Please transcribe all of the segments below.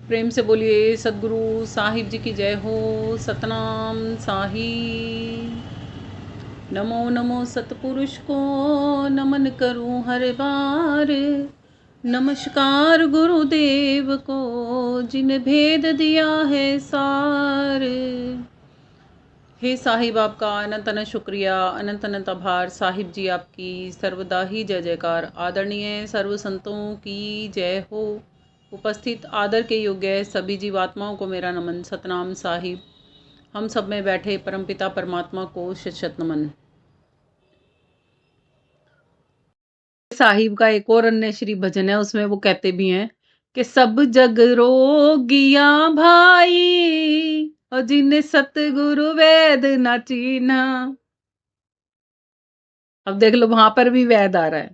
प्रेम से बोलिए सदगुरु साहिब जी की जय हो। सतनाम साहिब। नमो नमो सतपुरुष को नमन करूं हर बार। नमस्कार गुरुदेव को जिन भेद दिया है सार। हे साहिब आपका अनंत अनंत शुक्रिया, अनंत अनंत आभार। साहिब जी आपकी सर्वदा ही जय जयकार। आदरणीय सर्व संतों की जय हो। उपस्थित आदर के योग्य सभी जीवात्माओं को मेरा नमन। सतनाम साहिब। हम सब में बैठे परमपिता परमात्मा को शत शत नमन। साहिब का एक और अन्य श्री भजन है, उसमें वो कहते भी हैं कि सब जग रोगिया भाई और जिन्हें सतगुरु वेद न चीना। अब देख लो, वहां पर भी वैद आ रहा है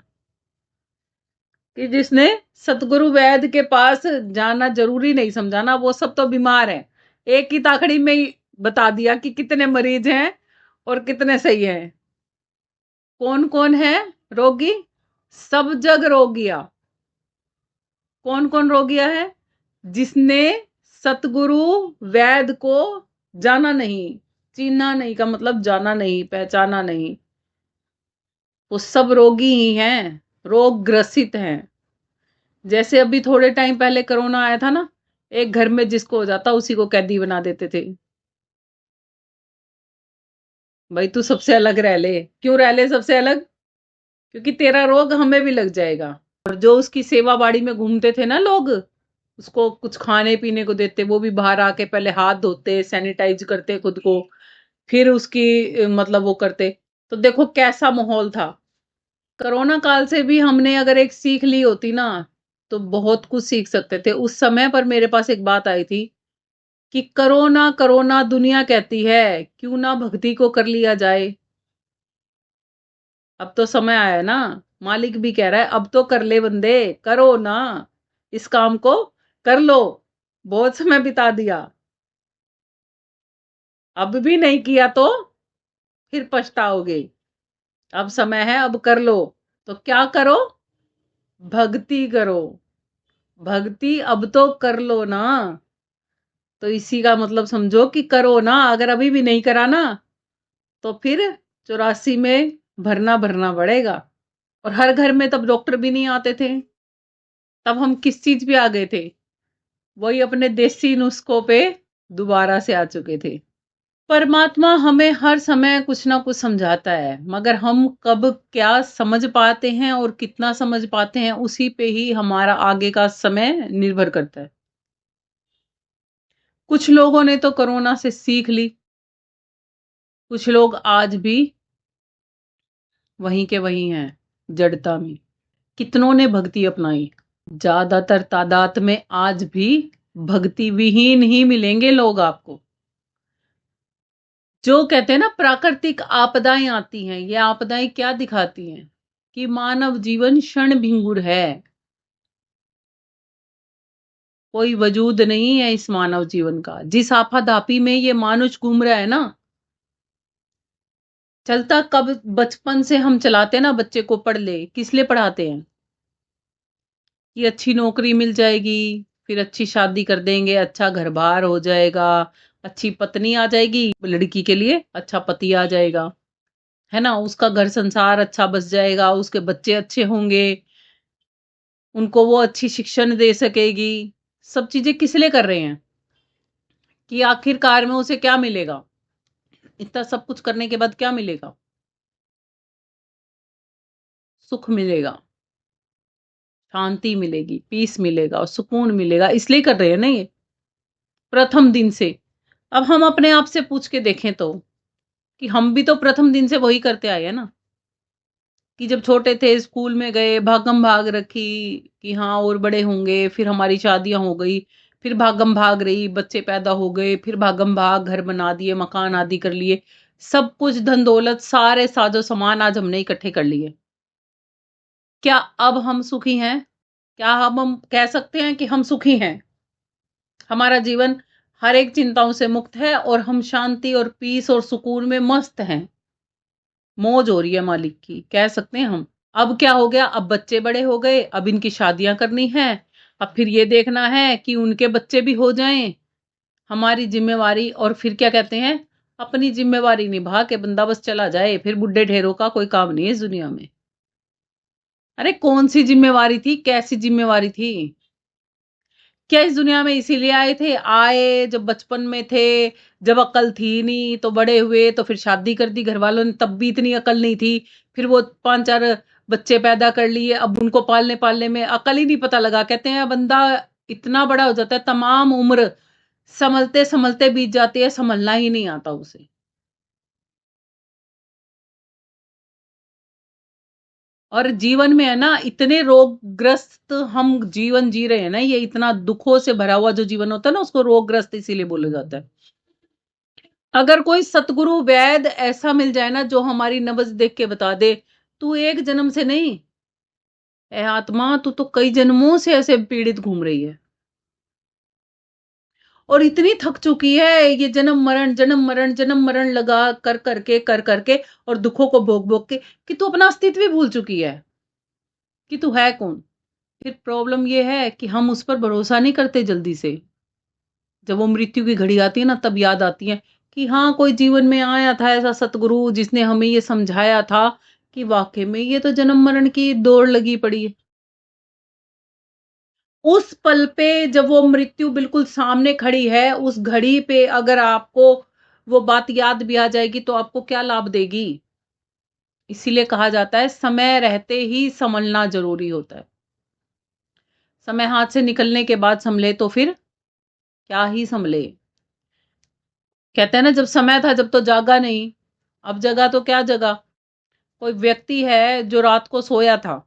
कि जिसने सतगुरु वैद के पास जाना जरूरी नहीं समझा ना, वो सब तो बीमार है। एक ही ताकड़ी में ही बता दिया कि कितने मरीज हैं और कितने सही हैं। कौन कौन है रोगी? सब जग रोगिया। कौन कौन रोगिया है? जिसने सतगुरु वैद को जाना नहीं। चीना नहीं का मतलब जाना नहीं, पहचाना नहीं। वो सब रोगी ही हैं, रोग ग्रसित हैं। जैसे अभी थोड़े टाइम पहले कोरोना आया था ना, एक घर में जिसको हो जाता उसी को कैदी बना देते थे। भाई तू सबसे अलग रह ले। क्यों रह ले सबसे अलग? क्योंकि तेरा रोग हमें भी लग जाएगा। और जो उसकी सेवा बाड़ी में घूमते थे ना लोग, उसको कुछ खाने पीने को देते, वो भी बाहर आके पहले हाथ धोते, सैनिटाइज करते खुद को, फिर उसकी मतलब वो करते। तो देखो कैसा माहौल था। कोरोना काल से भी हमने अगर एक सीख ली होती ना, तो बहुत कुछ सीख सकते थे। उस समय पर मेरे पास एक बात आई थी कि करो ना करो ना, दुनिया कहती है, क्यों ना भक्ति को कर लिया जाए। अब तो समय आया ना, मालिक भी कह रहा है अब तो कर ले बंदे, करो ना इस काम को, कर लो। बहुत समय बिता दिया, अब भी नहीं किया तो फिर पछताओगे। अब समय है, अब कर लो। तो क्या करो? भक्ति करो। भक्ति अब तो कर लो ना। तो इसी का मतलब समझो कि करो ना। अगर अभी भी नहीं करा ना, तो फिर 84 में भरना भरना पड़ेगा। और हर घर में तब डॉक्टर भी नहीं आते थे। तब हम किस चीज पे आ गए थे? वही अपने देसी नुस्खों पे दोबारा से आ चुके थे। परमात्मा हमें हर समय कुछ ना कुछ समझाता है, मगर हम कब क्या समझ पाते हैं और कितना समझ पाते हैं, उसी पे ही हमारा आगे का समय निर्भर करता है। कुछ लोगों ने तो कोरोना से सीख ली, कुछ लोग आज भी वहीं के वहीं हैं, जड़ता में। कितनों ने भक्ति अपनाई। ज्यादातर तादाद में आज भी भक्ति विहीन ही मिलेंगे लोग आपको। जो कहते हैं ना प्राकृतिक आपदाएं आती हैं, ये आपदाएं क्या दिखाती हैं? कि मानव जीवन क्षण भंगुर है। कोई वजूद नहीं है इस मानव जीवन का। जिस आपाधापी में ये मानुष घूम रहा है ना, चलता कब बचपन से हम चलाते हैं ना, बच्चे को पढ़ ले, किस लिए पढ़ाते हैं? कि अच्छी नौकरी मिल जाएगी, फिर अच्छी शादी कर देंगे, अच्छा घर बार हो जाएगा, अच्छी पत्नी आ जाएगी, लड़की के लिए अच्छा पति आ जाएगा, है ना, उसका घर संसार अच्छा बस जाएगा, उसके बच्चे अच्छे होंगे, उनको वो अच्छी शिक्षण दे सकेगी। सब चीजें किस लिए कर रहे हैं? कि आखिरकार में उसे क्या मिलेगा? इतना सब कुछ करने के बाद क्या मिलेगा? सुख मिलेगा, शांति मिलेगी, पीस मिलेगा और सुकून मिलेगा, इसलिए कर रहे हैं ना ये प्रथम दिन से। अब हम अपने आप से पूछ के देखें तो, कि हम भी तो प्रथम दिन से वही करते आए हैं ना। कि जब छोटे थे स्कूल में गए, भागम भाग रखी कि हाँ और बड़े होंगे, फिर हमारी शादियां हो गई, फिर भागम भाग रही, बच्चे पैदा हो गए, फिर भागम भाग घर बना दिए, मकान आदि कर लिए, सब कुछ धन दौलत सारे साजो सामान आज हमने इकट्ठे कर लिए। क्या अब हम सुखी हैं? क्या हम कह सकते हैं कि हम सुखी हैं? हमारा जीवन हर एक चिंताओं से मुक्त है और हम शांति और पीस और सुकून में मस्त हैं। मौज हो रही है मालिक की, कह सकते हैं हम। अब क्या हो गया? अब बच्चे बड़े हो गए, अब इनकी शादियां करनी है, अब फिर ये देखना है कि उनके बच्चे भी हो जाएं हमारी जिम्मेवारी, और फिर क्या कहते हैं, अपनी जिम्मेवारी निभा के बंदा बस चला जाए, फिर बुढ़े ढेरों का कोई काम नहीं है इस दुनिया में। अरे कौन सी जिम्मेवारी थी, कैसी जिम्मेवारी थी? क्या इस दुनिया में इसीलिए आए थे? आए जब बचपन में थे, जब अक्ल थी नहीं, तो बड़े हुए तो फिर शादी कर दी घर वालों ने, तब भी इतनी अकल नहीं थी। फिर वो 5-4 बच्चे पैदा कर लिए, अब उनको पालने पालने में अकल ही नहीं पता लगा। कहते हैं बंदा इतना बड़ा हो जाता है, तमाम उम्र संभलते संभलते बीत जाती है, संभलना ही नहीं आता उसे। और जीवन में है ना, इतने रोगग्रस्त हम जीवन जी रहे हैं ना, ये इतना दुखों से भरा हुआ जो जीवन होता है ना, उसको रोगग्रस्त इसीलिए बोला जाता है। अगर कोई सतगुरु वैद ऐसा मिल जाए ना, जो हमारी नब्ज देख के बता दे, तू एक जन्म से नहीं, ए आत्मा तू तो कई जन्मों से ऐसे पीड़ित घूम रही है, और इतनी थक चुकी है ये जन्म मरण जन्म मरण जन्म मरण लगा कर करके और दुखों को भोग भोग के, कि तू अपना अस्तित्व भी भूल चुकी है कि तू है कौन। फिर प्रॉब्लम ये है कि हम उस पर भरोसा नहीं करते जल्दी से। जब वो मृत्यु की घड़ी आती है ना, तब याद आती है कि हाँ, कोई जीवन में आया था ऐसा सतगुरु जिसने हमें ये समझाया था कि वाकई में ये तो जन्म मरण की दौड़ लगी पड़ी है। उस पल पे जब वो मृत्यु बिल्कुल सामने खड़ी है, उस घड़ी पे अगर आपको वो बात याद भी आ जाएगी, तो आपको क्या लाभ देगी? इसीलिए कहा जाता है समय रहते ही संभलना जरूरी होता है। समय हाथ से निकलने के बाद संभले तो फिर क्या ही संभले। कहते हैं ना, जब समय था जब तो जागा नहीं, अब जगा तो क्या जगा। कोई व्यक्ति है जो रात को सोया था,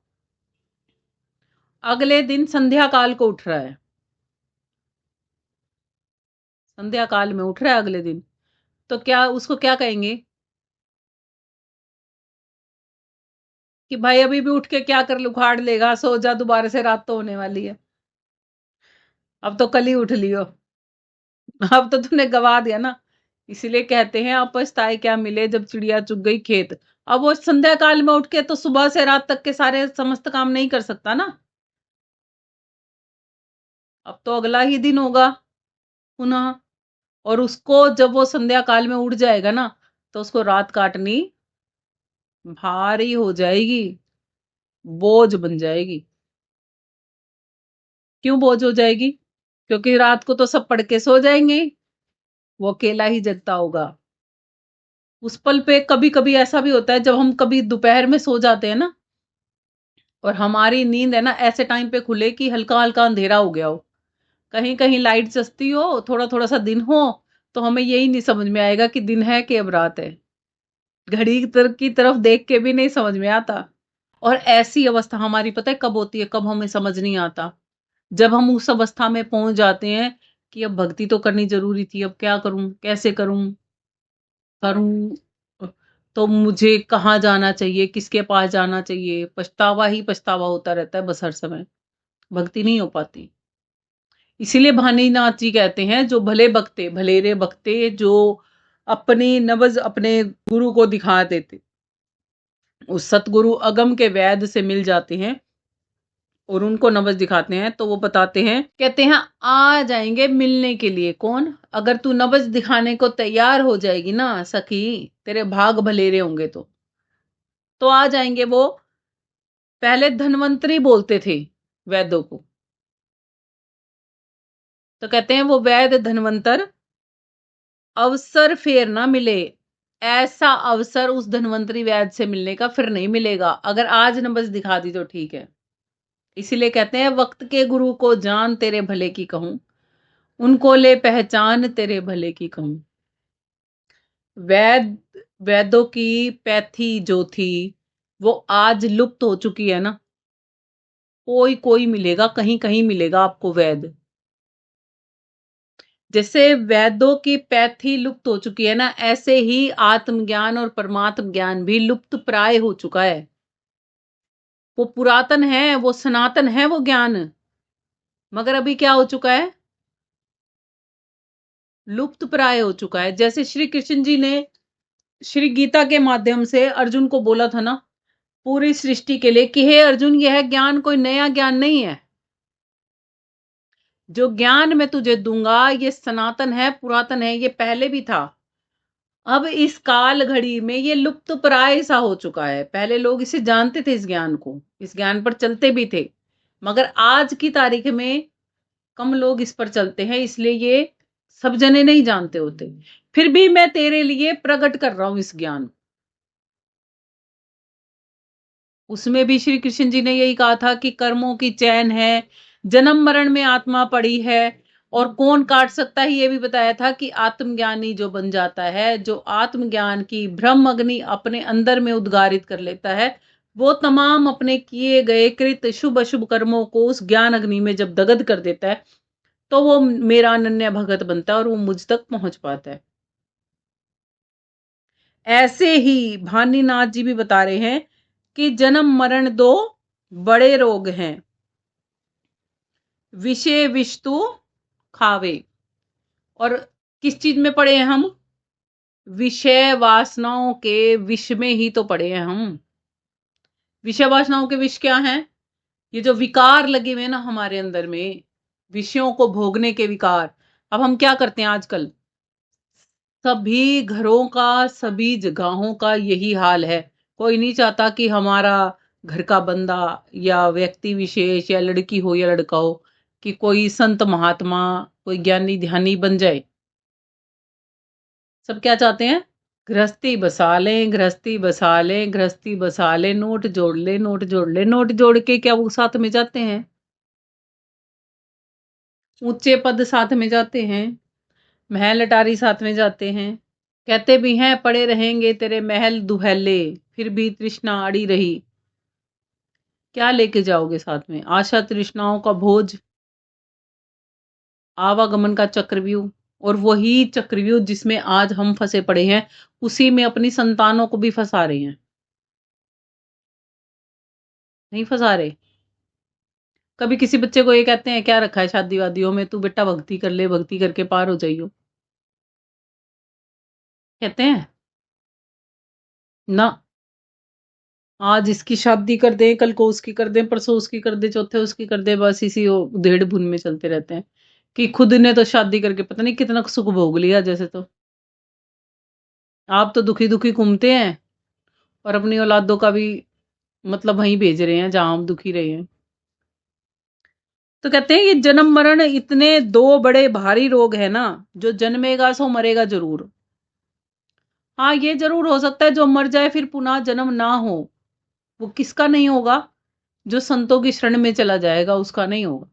अगले दिन संध्या काल को उठ रहा है, संध्या काल में उठ रहा है अगले दिन, तो क्या उसको क्या कहेंगे कि भाई अभी भी उठ के क्या कर उखाड़ लेगा, सो जा, दोबारा से रात तो होने वाली है, अब तो कल ही उठ लियो, अब तो तूने गवा दिया ना। इसीलिए कहते हैं अब पछताए क्या मिले जब चिड़िया चुग गई खेत। अब वो संध्या काल में उठ के तो सुबह से रात तक के सारे समस्त काम नहीं कर सकता ना, अब तो अगला ही दिन होगा पुनः। और उसको जब वो संध्या काल में उड़ जाएगा ना, तो उसको रात काटनी भारी हो जाएगी, बोझ बन जाएगी। क्यों बोझ हो जाएगी? क्योंकि रात को तो सब पढ़ के सो जाएंगे, वो अकेला ही जगता होगा। उस पल पे कभी कभी ऐसा भी होता है, जब हम कभी दोपहर में सो जाते हैं ना, और हमारी नींद है ना ऐसे टाइम पे खुले कि हल्का हल्का अंधेरा हो गया हो, कहीं कहीं लाइट जचती हो, थोड़ा थोड़ा सा दिन हो, तो हमें यही नहीं समझ में आएगा कि दिन है कि अब रात है। घड़ी की तरफ देख के भी नहीं समझ में आता। और ऐसी अवस्था हमारी पता है कब होती है, कब हमें समझ नहीं आता? जब हम उस अवस्था में पहुंच जाते हैं कि अब भक्ति तो करनी जरूरी थी, अब क्या करूं, कैसे करूं, करूं तो मुझे कहाँ जाना चाहिए, किसके पास जाना चाहिए, पछतावा ही पछतावा होता रहता है बस हर समय, भक्ति नहीं हो पाती। इसीलिए भानीनाथ जी कहते हैं, जो भले बकते भलेरे बकते, जो अपनी नब्ज अपने गुरु को दिखा देते, उस सतगुरु अगम के वैद से मिल जाते हैं और उनको नब्ज दिखाते हैं, तो वो बताते हैं, कहते हैं आ जाएंगे मिलने के लिए। कौन? अगर तू नब्ज दिखाने को तैयार हो जाएगी ना सखी, तेरे भाग भलेरे होंगे, तो आ जाएंगे वो। पहले धन्वंतरी बोलते थे वैद्यों को, तो कहते हैं वो वैद धन्वंतर अवसर फिर ना मिले, ऐसा अवसर उस धन्वंतरी वैद से मिलने का फिर नहीं मिलेगा। अगर आज नब्ज दिखा दी तो ठीक है। इसीलिए कहते हैं वक्त के गुरु को जान तेरे भले की कहूं, उनको ले पहचान तेरे भले की कहूं। वैद वैदों की पैथी जो थी, वो आज लुप्त हो चुकी है ना। कोई कोई मिलेगा, कहीं कहीं मिलेगा आपको वैद। जैसे वैदों की पैथी लुप्त हो चुकी है ना, ऐसे ही आत्मज्ञान और परमात्म ज्ञान भी लुप्त प्राय हो चुका है। वो पुरातन है, वो सनातन है वो ज्ञान, मगर अभी क्या हो चुका है? लुप्त प्राय हो चुका है। जैसे श्री कृष्ण जी ने श्री गीता के माध्यम से अर्जुन को बोला था ना, पूरी सृष्टि के लिए, कि हे अर्जुन, यह ज्ञान कोई नया ज्ञान नहीं है, जो ज्ञान मैं तुझे दूंगा ये सनातन है, पुरातन है, ये पहले भी था। अब इस काल घड़ी में ये लुप्त प्राय सा हो चुका है। पहले लोग इसे जानते थे, इस ज्ञान को, इस ज्ञान पर चलते भी थे, मगर आज की तारीख में कम लोग इस पर चलते हैं, इसलिए ये सब जने नहीं जानते होते। फिर भी मैं तेरे लिए प्रकट कर रहा हूं इस ज्ञान। उसमें भी श्री कृष्ण जी ने यही कहा था कि कर्मों की चैन है, जन्म मरण में आत्मा पड़ी है, और कौन काट सकता है ये भी बताया था कि आत्मज्ञानी जो बन जाता है, जो आत्मज्ञान की ब्रह्म अग्नि अपने अंदर में उद्गारित कर लेता है, वो तमाम अपने किए गए कृत शुभ अशुभ कर्मों को उस ज्ञान अग्नि में जब दग्ध कर देता है, तो वो मेरा अनन्य भगत बनता है और वो मुझ तक पहुंच पाता है। ऐसे ही भानीनाथ जी भी बता रहे हैं कि जन्म मरण दो बड़े रोग हैं, विषय विषतु खावे। और किस चीज में पड़े हैं हम? विषय वासनाओं के विष में ही तो पड़े हैं हम। विषय वासनाओं के विष क्या हैं? ये जो विकार लगे हुए हैं ना हमारे अंदर में, विषयों को भोगने के विकार। अब हम क्या करते हैं आजकल? सभी घरों का, सभी जगहों का यही हाल है। कोई नहीं चाहता कि हमारा घर का बंदा या व्यक्ति विशेष या लड़की हो या लड़का हो कि कोई संत महात्मा, कोई ज्ञानी ध्यानी बन जाए। सब क्या चाहते हैं? गृहस्थी बसा लें, गृहस्थी बसा लें, गृहस्थी बसा लें, नोट जोड़ ले, नोट जोड़ ले। नोट जोड़ के क्या वो साथ में जाते हैं? ऊंचे पद साथ में जाते हैं, महल अटारी साथ में जाते हैं। कहते भी हैं पड़े रहेंगे तेरे महल दुहैले, फिर भी तृष्णा अड़ी रही। क्या लेके जाओगे साथ में? आशा तृष्णाओं का भोज, आवागमन का चक्रव्यूह, और वही चक्रव्यूह जिसमें आज हम फंसे पड़े हैं, उसी में अपनी संतानों को भी फंसा रहे हैं। नहीं फंसा रहे? कभी किसी बच्चे को ये कहते हैं क्या रखा है शादी वादियों में, तू बेटा भक्ति कर ले, भक्ति करके पार हो जाइयो? कहते हैं ना। आज इसकी शादी कर दे, कल को उसकी कर दे, परसों उसकी कर दे, चौथे उसकी कर दे, बस इसी उधेड़ बुन में चलते रहते हैं कि खुद ने तो शादी करके पता नहीं कितना सुख भोग लिया। जैसे तो आप तो दुखी दुखी घूमते हैं और अपनी औलादों का भी मतलब वहीं भेज रहे हैं जहां हम दुखी रहे हैं। तो कहते हैं ये जन्म मरण इतने दो बड़े भारी रोग है ना, जो जन्मेगा सो मरेगा जरूर। हाँ, ये जरूर हो सकता है जो मर जाए फिर पुनः जन्म ना हो। वो किसका नहीं होगा? जो संतों की शरण में चला जाएगा उसका नहीं होगा।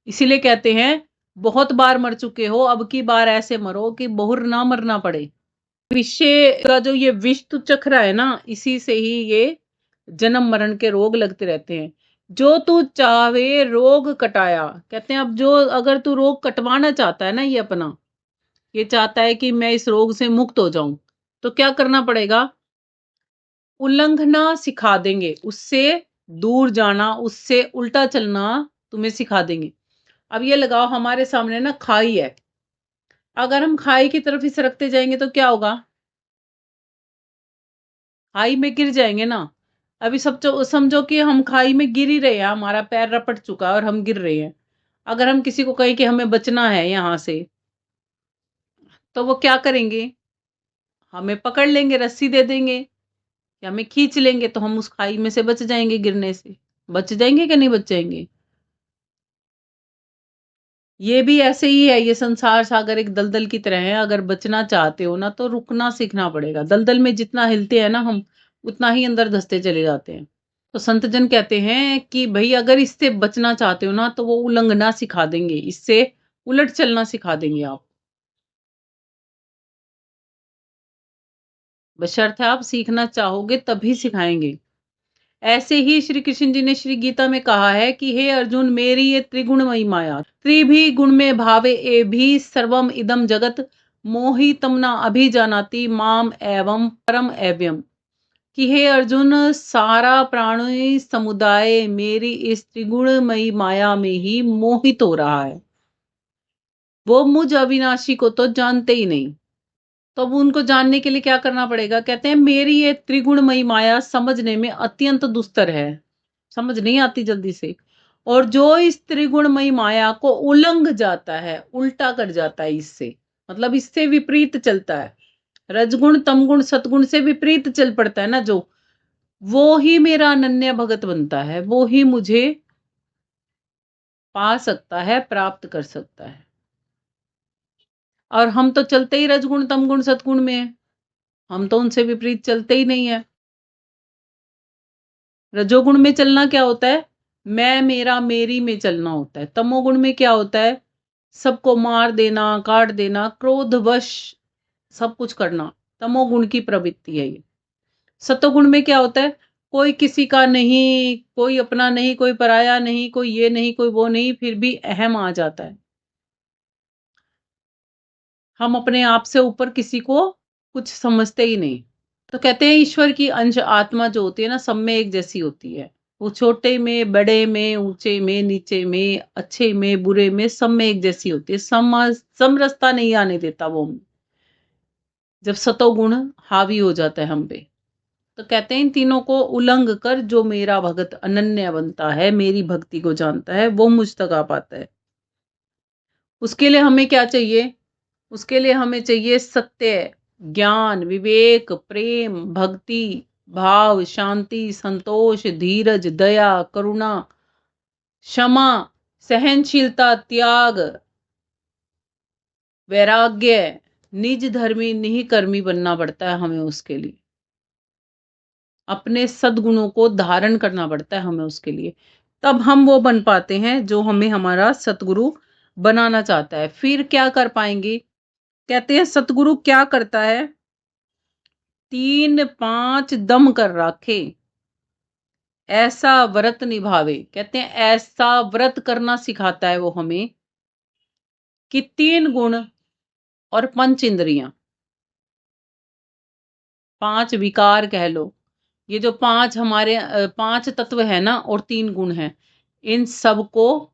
इसीलिए कहते हैं बहुत बार मर चुके हो, अब की बार ऐसे मरो कि बहुर ना मरना पड़े। विषय का जो ये विष तू चख रहा है ना, इसी से ही ये जन्म मरण के रोग लगते रहते हैं। जो तू चाहे रोग कटाया, कहते हैं अब जो अगर तू रोग कटवाना चाहता है ना, ये अपना ये चाहता है कि मैं इस रोग से मुक्त हो जाऊं, तो क्या करना पड़ेगा? उल्लंघना सिखा देंगे, उससे दूर जाना, उससे उल्टा चलना तुम्हें सिखा देंगे। अब ये लगाओ हमारे सामने ना खाई है, अगर हम खाई की तरफ ही सरकते जाएंगे तो क्या होगा? खाई में गिर जाएंगे ना। अभी सब समझो कि हम खाई में गिर ही रहे हैं, हमारा पैर रपट चुका है और हम गिर रहे हैं। अगर हम किसी को कहें कि हमें बचना है यहाँ से, तो वो क्या करेंगे? हमें पकड़ लेंगे, रस्सी दे देंगे या हमें खींच लेंगे, तो हम उस खाई में से बच जाएंगे, गिरने से। बच जाएंगे कि नहीं बच जाएंगे? ये भी ऐसे ही है। ये संसार सागर एक दलदल की तरह है। अगर बचना चाहते हो ना तो रुकना सीखना पड़ेगा। दलदल में जितना हिलते हैं ना हम, उतना ही अंदर धंसते चले जाते हैं। तो संत जन कहते हैं कि भाई अगर इससे बचना चाहते हो ना तो वो उल्लंघना सिखा देंगे, इससे उलट चलना सिखा देंगे आप, बशर्ते आप सीखना चाहोगे तभी सिखाएंगे। ऐसे ही श्री कृष्ण जी ने श्री गीता में कहा है कि हे अर्जुन, मेरी ये त्रिगुणमयी माया, त्रिभी गुण में भावे ए भी सर्वम इदम जगत, मोहि तम न अभिजानाति माम एवं परम एव्यम। कि हे अर्जुन, सारा प्राणी समुदाय मेरी इस त्रिगुणमयी माया में ही मोहित हो रहा है। वो मुझ अविनाशी को तो जानते ही नहीं। तो अब उनको जानने के लिए क्या करना पड़ेगा? कहते हैं मेरी ये त्रिगुणमयी माया समझने में अत्यंत दुस्तर है, समझ नहीं आती जल्दी से। और जो इस त्रिगुणमयी माया को उलंघ जाता है, उल्टा कर जाता है इससे, मतलब इससे विपरीत चलता है, रजगुण तमगुण सतगुण से विपरीत चल पड़ता है ना जो, वो ही मेरा अनन्य भगत बनता है, वो ही मुझे पा सकता है, प्राप्त कर सकता है। और हम तो चलते ही रजगुण तमगुण सतगुण में है, हम तो उनसे विपरीत चलते ही नहीं है। रजोगुण में चलना क्या होता है? मैं मेरा मेरी में चलना होता है। तमोगुण में क्या होता है? सबको मार देना, काट देना, क्रोधवश सब कुछ करना, तमोगुण की प्रवृत्ति है ये। सतोगुण में क्या होता है? कोई किसी का नहीं, कोई अपना नहीं, कोई पराया नहीं, कोई ये नहीं, कोई वो नहीं, फिर भी अहम आ जाता है। हम अपने आप से ऊपर किसी को कुछ समझते ही नहीं। तो कहते हैं ईश्वर की अंश आत्मा जो होती है ना, सब में एक जैसी होती है। वो छोटे में, बड़े में, ऊंचे में, नीचे में, अच्छे में, बुरे में, सब में एक जैसी होती है। समरसता नहीं आने देता वो, जब सतोगुण हावी हो जाता है हम पे। तो कहते हैं इन तीनों को उलंघ कर जो मेरा भगत अनन्य बनता है, मेरी भक्ति को जानता है, वो मुझ तक आ पाता है। उसके लिए हमें क्या चाहिए? उसके लिए हमें चाहिए सत्य, ज्ञान, विवेक, प्रेम, भक्ति, भाव, शांति, संतोष, धीरज, दया, करुणा, क्षमा, सहनशीलता, त्याग, वैराग्य, निज धर्मी निःकर्मी बनना पड़ता है हमें उसके लिए। अपने सद्गुणों को धारण करना पड़ता है हमें उसके लिए, तब हम वो बन पाते हैं जो हमें हमारा सतगुरु बनाना चाहता है। फिर क्या कर पाएंगे? कहते हैं सतगुरु क्या करता है? 3-5 दम कर राखे, ऐसा व्रत निभावे। कहते हैं ऐसा व्रत करना सिखाता है वो हमें कि 3 गुण और 5 इंद्रियां, 5 विकार कह लो, ये जो 5 हमारे 5 तत्व है ना और 3 गुण हैं, इन सबको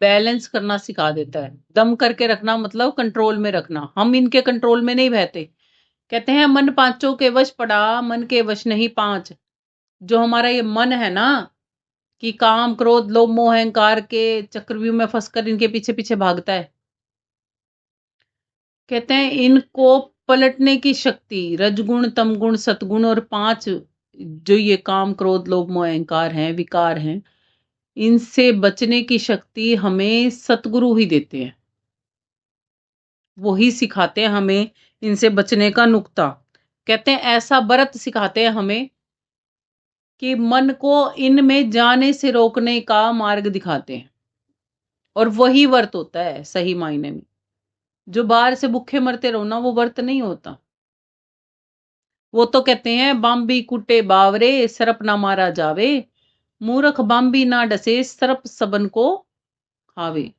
बैलेंस करना सिखा देता है। दम करके रखना मतलब कंट्रोल में रखना। हम इनके कंट्रोल में नहीं बहते। कहते हैं मन पांचों के वश पड़ा, मन के वश नहीं 5। जो हमारा ये मन है ना, कि काम क्रोध लोभ मोह अहंकार के चक्रव्यूह में फंसकर इनके पीछे पीछे भागता है, कहते हैं इनको पलटने की शक्ति रजगुण तमगुण सतगुण और 5 जो ये काम क्रोध लोभ मोह अहंकार हैं, विकार हैं, इनसे बचने की शक्ति हमें सतगुरु ही देते हैं। वो ही सिखाते हैं हमें इनसे बचने का नुक्ता। कहते हैं ऐसा व्रत सिखाते हैं हमें कि मन को इनमें जाने से रोकने का मार्ग दिखाते हैं। और वही व्रत होता है सही मायने में। जो बाहर से भूखे मरते रहो ना, वो व्रत नहीं होता। वो तो कहते हैं बांबी कुटे बावरे, सरप ना मारा जावे, मूर्ख बांबी ना डसे, सरप सबन को खावे।